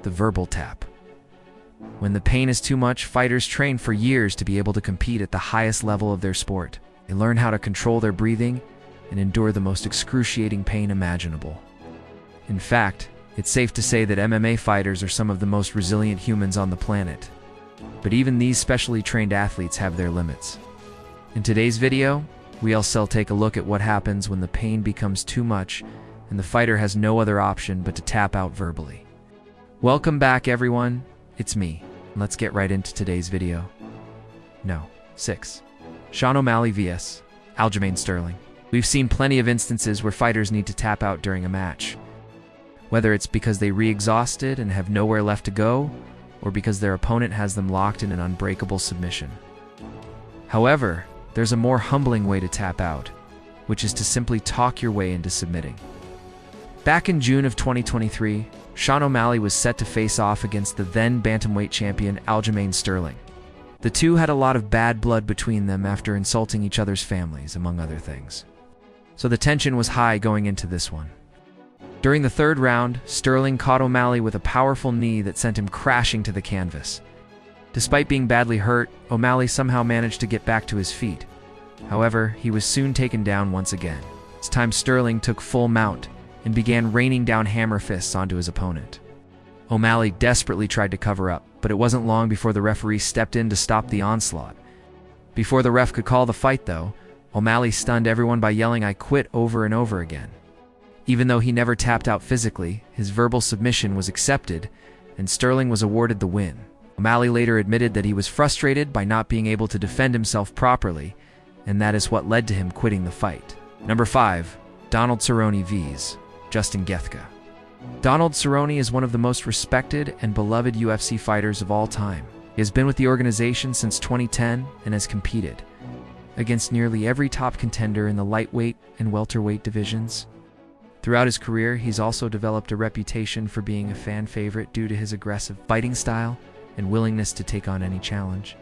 the verbal tap. When the pain is too much, fighters train for years to be able to compete at the highest level of their sport. They learn how to control their breathing and endure the most excruciating pain imaginable. In fact, it's safe to say that MMA fighters are some of the most resilient humans on the planet. But even these specially trained athletes have their limits. In today's video, we'll take a look at what happens when the pain becomes too much and the fighter has no other option but to tap out verbally. Welcome back, everyone. It's me. Let's get right into today's video. 6. Sean O'Malley vs. Aljamain Sterling. We've seen plenty of instances where fighters need to tap out during a match. Whether it's because they re-exhausted and have nowhere left to go, or because their opponent has them locked in an unbreakable submission. However, there's a more humbling way to tap out, which is to simply talk your way into submitting. Back in June of 2023, Sean O'Malley was set to face off against the then bantamweight champion Aljamain Sterling. The two had a lot of bad blood between them after insulting each other's families, among other things. So the tension was high going into this one. During the third round, Sterling caught O'Malley with a powerful knee that sent him crashing to the canvas. Despite being badly hurt, O'Malley somehow managed to get back to his feet. However, he was soon taken down once again. This time Sterling took full mount and began raining down hammer fists onto his opponent. O'Malley desperately tried to cover up, but it wasn't long before the referee stepped in to stop the onslaught. Before the ref could call the fight, though, O'Malley stunned everyone by yelling "I quit" over and over again. Even though he never tapped out physically, his verbal submission was accepted, and Sterling was awarded the win. O'Malley later admitted that he was frustrated by not being able to defend himself properly, and that is what led to him quitting the fight. 5. Donald Cerrone vs. Justin Gaethje. Donald Cerrone is one of the most respected and beloved UFC fighters of all time. He has been with the organization since 2010 and has competed against nearly every top contender in the lightweight and welterweight divisions. Throughout his career, he's also developed a reputation for being a fan favorite due to his aggressive fighting style and willingness to take on any challenge.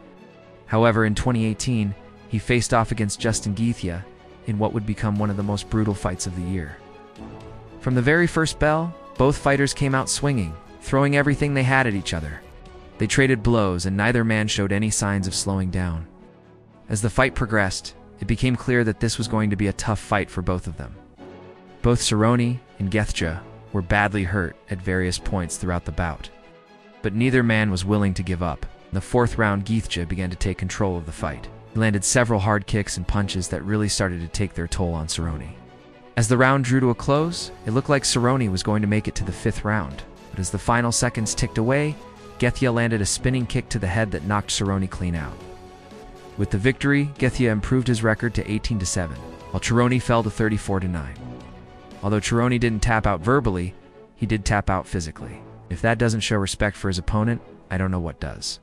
However, in 2018, he faced off against Justin Gaethje in what would become one of the most brutal fights of the year. From the very first bell, both fighters came out swinging, throwing everything they had at each other. They traded blows, and neither man showed any signs of slowing down. As the fight progressed, it became clear that this was going to be a tough fight for both of them. Both Cerrone and Gaethje were badly hurt at various points throughout the bout, but neither man was willing to give up. In the fourth round, Gaethje began to take control of the fight. He landed several hard kicks and punches that really started to take their toll on Cerrone. As the round drew to a close, it looked like Cerrone was going to make it to the fifth round, but as the final seconds ticked away, Gaethje landed a spinning kick to the head that knocked Cerrone clean out. With the victory, Gaethje improved his record to 18-7, while Cerrone fell to 34-9. Although Cerrone didn't tap out verbally, he did tap out physically. If that doesn't show respect for his opponent, I don't know what does.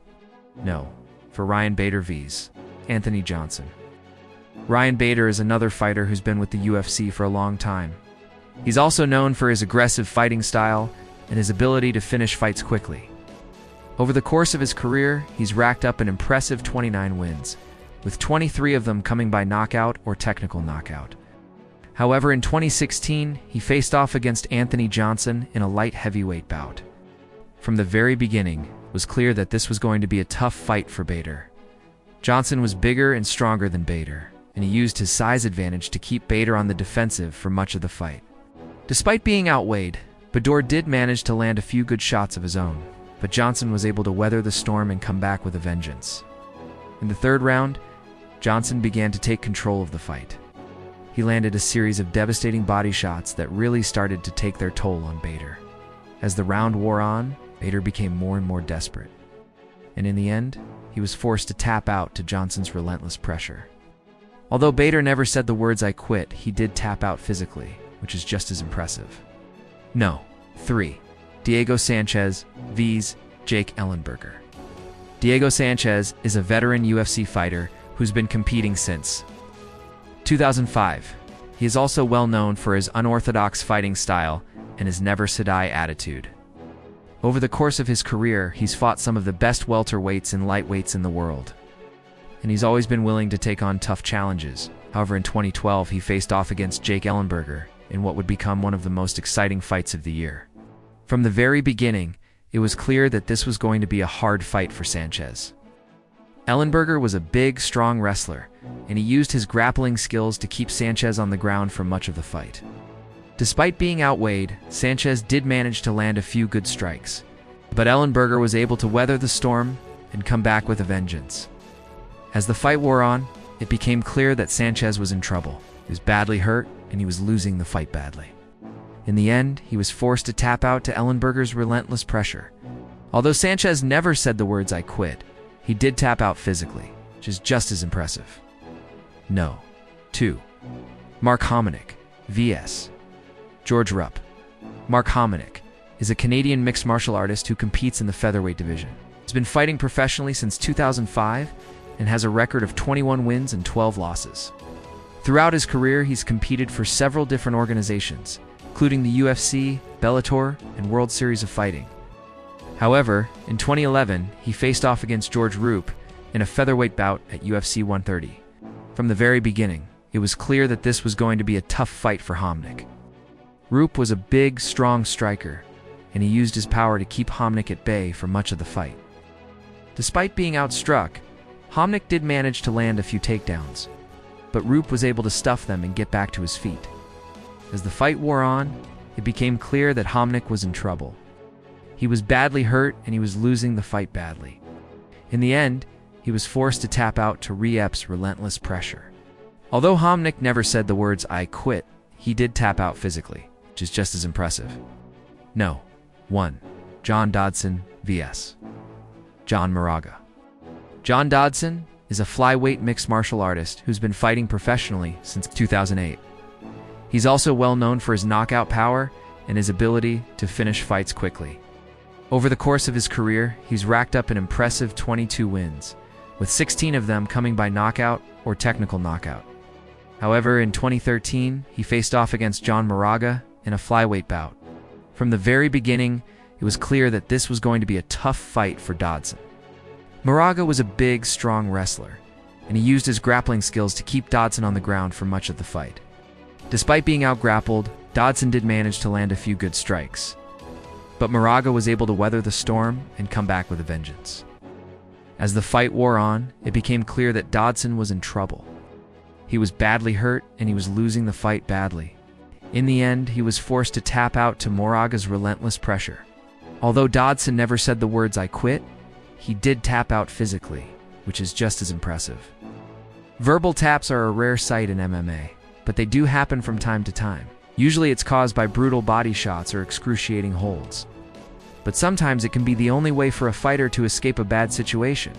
For Ryan Bader vs. Anthony Johnson. Ryan Bader is another fighter who's been with the UFC for a long time. He's also known for his aggressive fighting style and his ability to finish fights quickly. Over the course of his career, he's racked up an impressive 29 wins, with 23 of them coming by knockout or technical knockout. However, in 2016, he faced off against Anthony Johnson in a light heavyweight bout. From the very beginning, it was clear that this was going to be a tough fight for Bader. Johnson was bigger and stronger than Bader, and he used his size advantage to keep Bader on the defensive for much of the fight. Despite being outweighed, Bader did manage to land a few good shots of his own, but Johnson was able to weather the storm and come back with a vengeance. In the third round, Johnson began to take control of the fight. He landed a series of devastating body shots that really started to take their toll on Bader. As the round wore on, Bader became more and more desperate. And in the end, he was forced to tap out to Johnson's relentless pressure. Although Bader never said the words "I quit," he did tap out physically, which is just as impressive. 3. Diego Sanchez vs. Jake Ellenberger. Diego Sanchez is a veteran UFC fighter who's been competing since 2005. He is also well known for his unorthodox fighting style and his never say die attitude. Over the course of his career, he's fought some of the best welterweights and lightweights in the world, and he's always been willing to take on tough challenges. However, in 2012, he faced off against Jake Ellenberger in what would become one of the most exciting fights of the year. From the very beginning, it was clear that this was going to be a hard fight for Sanchez. Ellenberger was a big, strong wrestler, and he used his grappling skills to keep Sanchez on the ground for much of the fight. Despite being outweighed, Sanchez did manage to land a few good strikes, but Ellenberger was able to weather the storm and come back with a vengeance. As the fight wore on, it became clear that Sanchez was in trouble. He was badly hurt, and he was losing the fight badly. In the end, he was forced to tap out to Ellenberger's relentless pressure. Although Sanchez never said the words "I quit," he did tap out physically, which is just as impressive. No. 2. Mark Hominick, vs. George Rupp. Mark Hominick is a Canadian mixed martial artist who competes in the featherweight division. He's been fighting professionally since 2005 and has a record of 21 wins and 12 losses. Throughout his career, he's competed for several different organizations, including the UFC, Bellator, and World Series of Fighting. However, in 2011, he faced off against George Rupp in a featherweight bout at UFC 130. From the very beginning, it was clear that this was going to be a tough fight for Hominick. Rupp was a big, strong striker, and he used his power to keep Hominick at bay for much of the fight. Despite being outstruck, Hominick did manage to land a few takedowns, but Rupp was able to stuff them and get back to his feet. As the fight wore on, it became clear that Hominick was in trouble. He was badly hurt and he was losing the fight badly. In the end, he was forced to tap out to Rupp's relentless pressure. Although Hominick never said the words "I quit," he did tap out physically, which is just as impressive. No. 1. John Dodson, vs. John Moraga. John Dodson is a flyweight mixed martial artist who's been fighting professionally since 2008. He's also well known for his knockout power and his ability to finish fights quickly. Over the course of his career, he's racked up an impressive 22 wins, with 16 of them coming by knockout or technical knockout. However, in 2013, he faced off against John Moraga in a flyweight bout. From the very beginning, it was clear that this was going to be a tough fight for Dodson. Moraga was a big, strong wrestler, and he used his grappling skills to keep Dodson on the ground for much of the fight. Despite being outgrappled, Dodson did manage to land a few good strikes, but Moraga was able to weather the storm and come back with a vengeance. As the fight wore on, it became clear that Dodson was in trouble. He was badly hurt and he was losing the fight badly. In the end, he was forced to tap out to Moraga's relentless pressure. Although Dodson never said the words "I quit," he did tap out physically, which is just as impressive. Verbal taps are a rare sight in MMA, but they do happen from time to time. Usually it's caused by brutal body shots or excruciating holds. But sometimes it can be the only way for a fighter to escape a bad situation.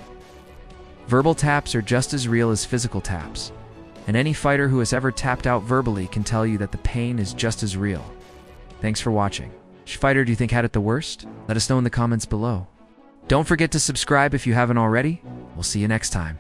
Verbal taps are just as real as physical taps, and any fighter who has ever tapped out verbally can tell you that the pain is just as real. Thanks for watching. Which fighter do you think had it the worst? Let us know in the comments below. Don't forget to subscribe if you haven't already. We'll see you next time.